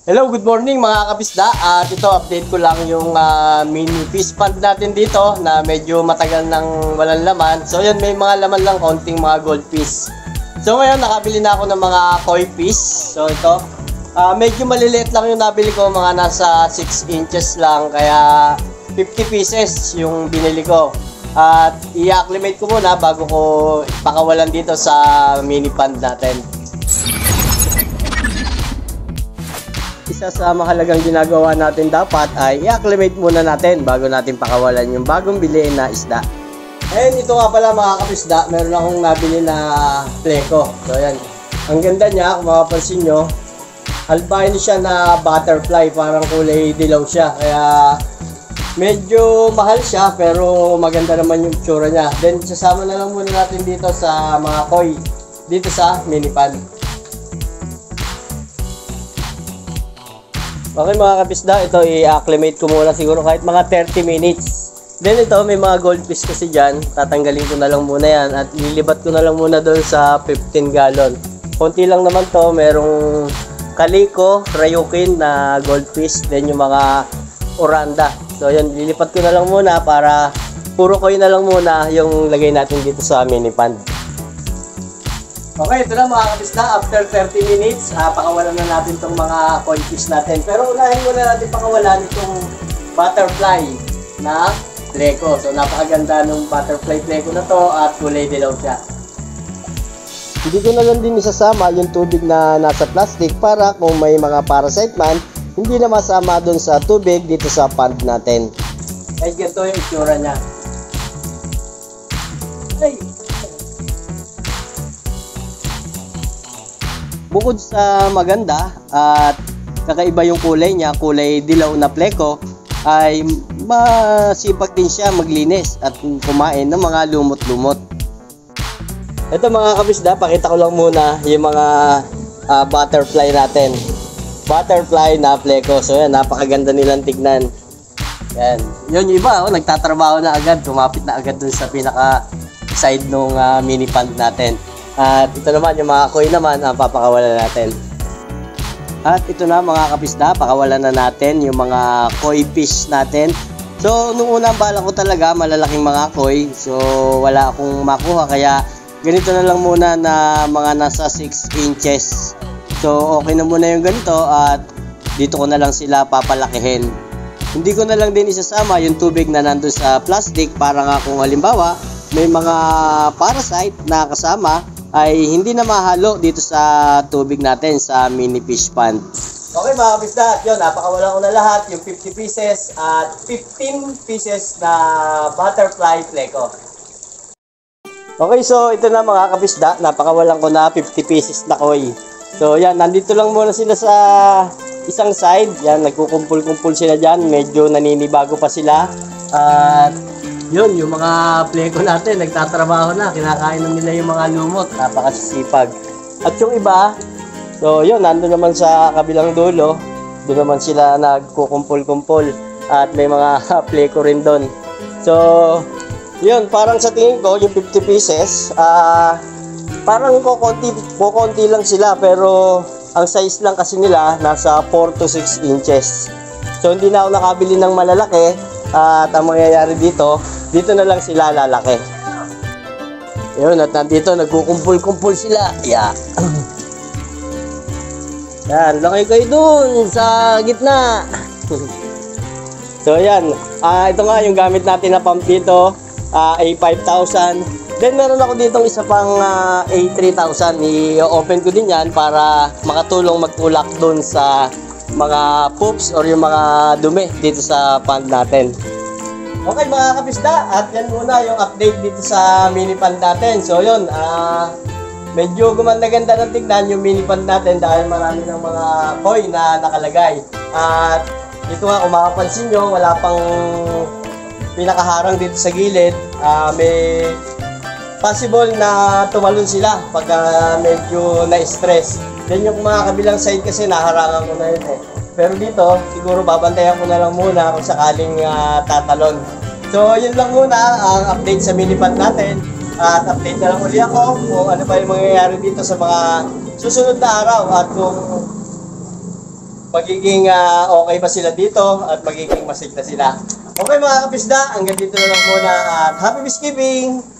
Hello, good morning mga kapisda. At ito, update ko lang yung mini fish pond natin dito na medyo matagal nang walang laman. So yun, may mga laman lang, konting mga goldfish. So ngayon, nakabili na ako ng mga koi fish. So ito, medyo maliliit lang yung nabili ko, mga nasa 6 inches lang. Kaya 50 pieces yung binili ko. At i-acclimate ko muna bago ko pakawalan dito sa mini pond natin. Isa sa mahalagang ginagawa natin dapat ay i-acclimate muna natin bago natin pakawalan yung bagong bilihin na isda. And ito nga pala mga kapisda, meron akong nabili na pleco. So yan, ang ganda niya, kung makapansin nyo, albino siya na butterfly, parang kulay dilaw siya. Kaya medyo mahal siya pero maganda naman yung tsura niya. Then sasama na lang muna natin dito sa mga koi, dito sa mini pond. Okay mga kapisda, ito i-acclimate ko muna siguro kahit mga 30 minutes. Then ito, may mga goldfish kasi dyan. Tatanggalin ko na lang muna yan at lilibat ko na lang muna doon sa 15 gallon. Konti lang naman to, merong kaliko, rayukin na goldfish, then yung mga oranda. So yan, lilipat ko na lang muna para puro koi na lang muna yung lagay natin dito sa mini pond. Okay, ito na mga kapisda, after 30 minutes, pakawalan na natin itong mga koi fish natin. Pero unahin muna natin pakawalan itong butterfly na pleco. So napakaganda ng butterfly pleco na to at kulay dilaw siya. Hindi ko na lang din isasama yung tubig na nasa plastic para kung may mga parasite man, hindi na masama doon sa tubig dito sa pond natin. Kahit ganito yung itsura niya. Ay! Bukod sa maganda at kakaiba yung kulay niya, kulay dilaw na pleco, ay masipag din siya maglinis at kumain ng mga lumot-lumot. Ito mga kapisda, pakita ko lang muna yung mga butterfly natin. Butterfly na pleco. So yan, napakaganda nilang tignan. Yan. Yun yung iba, nagtatrabaho na agad, kumapit na agad dun sa pinaka side nung mini pond natin. At ito naman yung mga koi naman ang papakawalan natin. At ito na mga kapisda, pakawalan na natin yung mga koi fish natin. So nung unang bala ko talaga malalaking mga koi, so wala akong makuha, kaya ganito na lang muna na mga nasa 6 inches. So okay na muna yung ganito at dito ko na lang sila papalakihin. Hindi ko na lang din isasama yung tubig na nandun sa plastic para nga kung halimbawa may mga parasite na kasama ay hindi na mahalo dito sa tubig natin sa mini fish pond. Okay mga kapisda, yun, napakawalan ko na lahat yung 50 pieces at 15 pieces na butterfly pleco. Okay, so ito na mga kapisda, napakawalan ko na 50 pieces na koi. So yan, nandito lang muna sila sa isang side. Yan, nagkukumpul-kumpul sila dyan, medyo naninibago pa sila. At yun, yung mga pleco natin, nagtatrabaho na, kinakain na nila yung mga lumot, napakasipag. At yung iba, so yun, nandun naman sa kabilang dulo, doon naman sila nagkukumpul-kumpul at may mga pleco rin doon. So, yun, parang sa tingin ko, yung 50 pieces, parang kukunti lang sila, pero ang size lang kasi nila, nasa 4 to 6 inches. So, hindi na ako nakabili ng malalaki, at ang mangyayari dito na lang sila lalaki. Yun, at nandito nagkukumpul-kumpul sila. Yeah. Yan, laki kayo dun sa gitna. So yan, ito nga yung gamit natin na pump dito, A5000. Then meron ako ditong isa pang A3000. I-open ko din yan para makatulong magtulak dun sa mga poops or yung mga dumi dito sa pond natin. Okay mga kapisda, at yan muna yung update dito sa mini pond natin. So yun, medyo gumanda-ganda ng tignan yung mini pond natin dahil marami ng mga koi na nakalagay. At dito nga, kung makapansin nyo, wala pang pinakaharang dito sa gilid. May possible na tumalon sila pagka medyo na-stress. Then yung mga kabilang side kasi naharangan ko na yun eh. Pero dito, siguro babantayan ko na lang muna kung sakaling tatalon. So, yun lang muna ang update sa mini pond natin. At update na lang uli ako kung ano pa yung mangyayari dito sa mga susunod na araw. At kung magiging okay ba sila dito at magiging masig na sila. Okay mga kapisda, hanggang dito na lang muna at happy Peacekeeping!